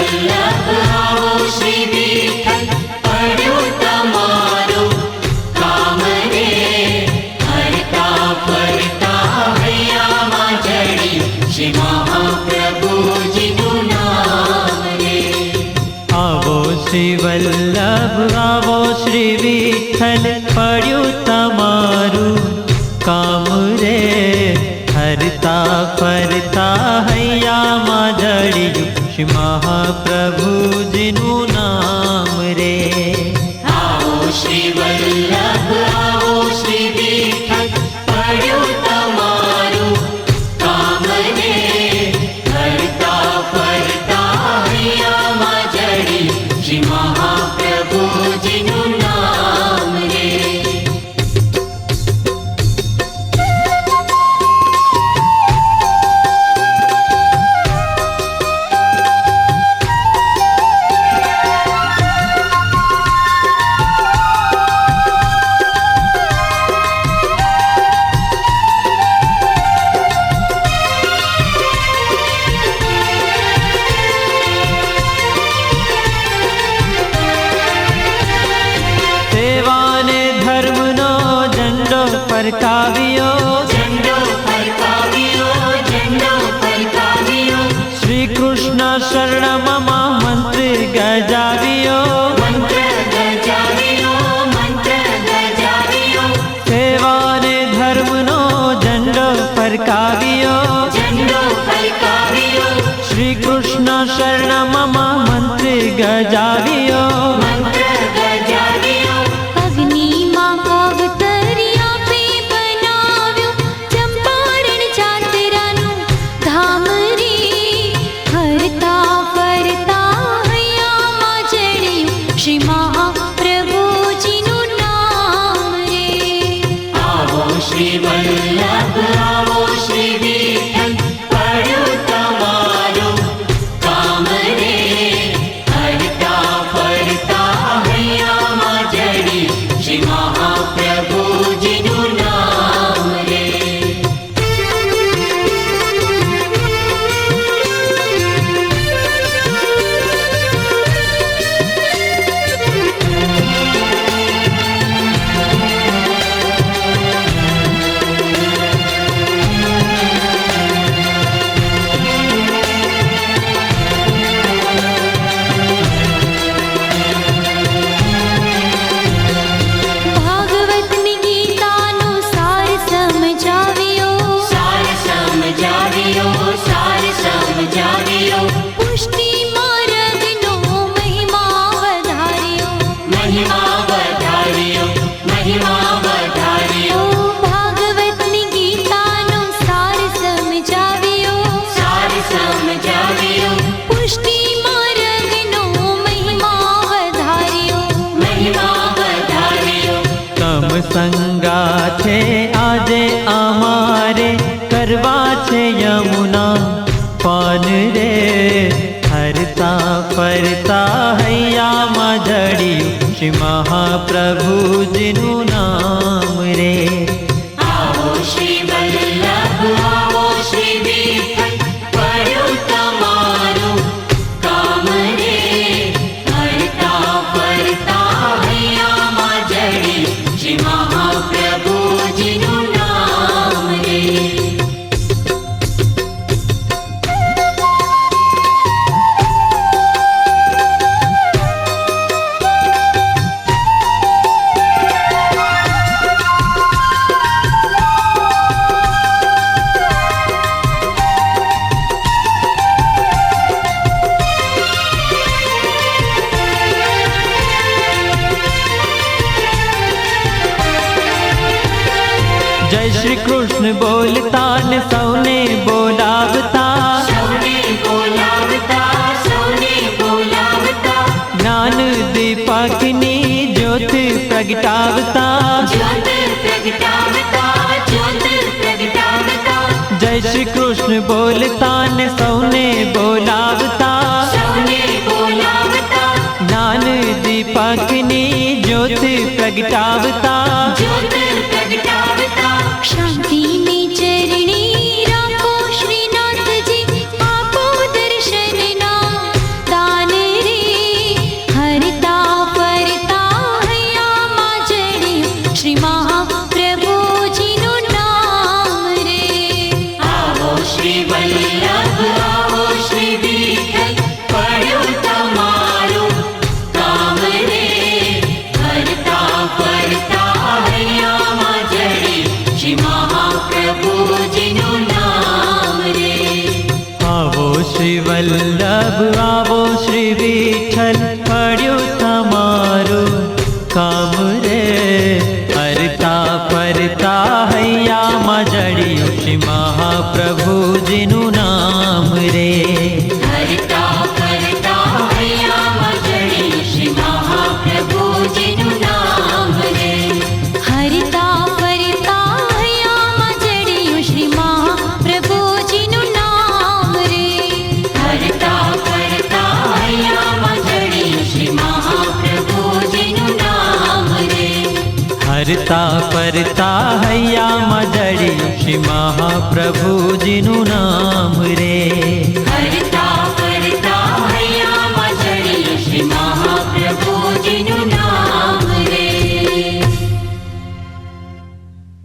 વલ્લભ આવો શ્રી વિઠ્ઠલ, પડ્યું તમારું કામ રે. હરતા ફરતા હૈયામાં જડ્યું શ્રી મહાપ્રભુજીનું નામ રે. આવો શ્રી વલ્લભ આવો શ્રી વિઠ્ઠલ, પડ્યું તમારું કામ રે. હરતા ફરતા હૈયામાં જડ્યું શ્રી મહાપ્રભુજીનું નામ રે. આવો શ્રી વલ્લભ આવો શ્રી વિઠ્ઠલ, પડ્યું તમારું કામ રે. હરતા ફરતા હૈયામાં જડ્યું શ્રી મહાપ્રભુજીનું નામ રે. સેવાને ધર્મનો ઝંડો ફરકાવ્યો, ઝંડો ફરકાવ્યો, ઝંડો ફરકાવ્યો. શ્રી કૃષ્ણ શરણમાં મંત્ર ગજાવ્યો. મંત્ર ગજાવ્યો, મંત્ર ગજાવ્યો. સેવાને ધર્મનો ઝંડો ફરકાવ્યો, ઝંડો ફરકાવ્યો, શ્રી કૃષ્ણ શરણમાં મંત્ર ગજાવ્યો. મંત્ર ગજાવ્યો. અગ્નિમાં અવતરી આપે બનાવ્યું ચંપારણ જાત્રાનું ધામ રે. હરતા ફરતા હૈયામાં જડ્યું શ્રી મહાપ્રભુજીનું નામ રે. આવો શ્રી વલ્લભ આવો શ્રી વિઠ્ઠલ, પડ્યું તમારું કામ રે. હરતા ફરતા હૈયામાં જડ્યું શ્રી મહાપ્રભુજીનું નામ રે. ભાગવતની ગીતાનું સાર સમજાવ્યો, સાર સમજાવ્યો, સાર સમજાવ્યો. પુષ્ટિ માર્ગનો મહિમા વધાર્યો. મહિમા વધાર્યો, મહિમા વધાર્યો. ભાગવતની ગીતાનું સાર સમજાવ્યો, સાર સમજાવ્યો, પુષ્ટિ માર્ગનો મહિમા વધાર્યો. મહિમા વધાર્યો. તમ સંગા છે આજે અમારે, કરવા છે યમુના પાન રે. હરતા ફરતા હૈયામાં જડ્યું શ્રી મહાપ્રભુજીનું નામ રે. આવો શ્રી વલ્લભ આવો શ્રી વિઠ્ઠલ, પડ્યું તમારું કામ રે. હરતા ફરતા હૈયામાં જડ્યું શ્રી મહાપ્રભુજીનું નામ રે. જય શ્રી કૃષ્ણ બોલતા ને સૌને બોલાવતા, સૌને બોલાવતા, સૌને બોલાવતા. જ્ઞાન દીપકની જ્યોત પ્રગટાવતા. જ્યોત પ્રગટાવતા, જ્યોત પ્રગટાવતા. જય શ્રી કૃષ્ણ બોલતા ને સૌને બોલાવતા, સૌને બોલાવતા. જ્ઞાન દીપકની જ્યોત પ્રગટાવતા. જ્યોત પ્રગટાવતા. શાંતિને ચરણે રાખો શ્રીનાથજી, આપો દર્શનના દાન હરતા ફરતા હૈયામાં જડ્યું શ્રી મહાપ્રભુજીનું નામ રે. હર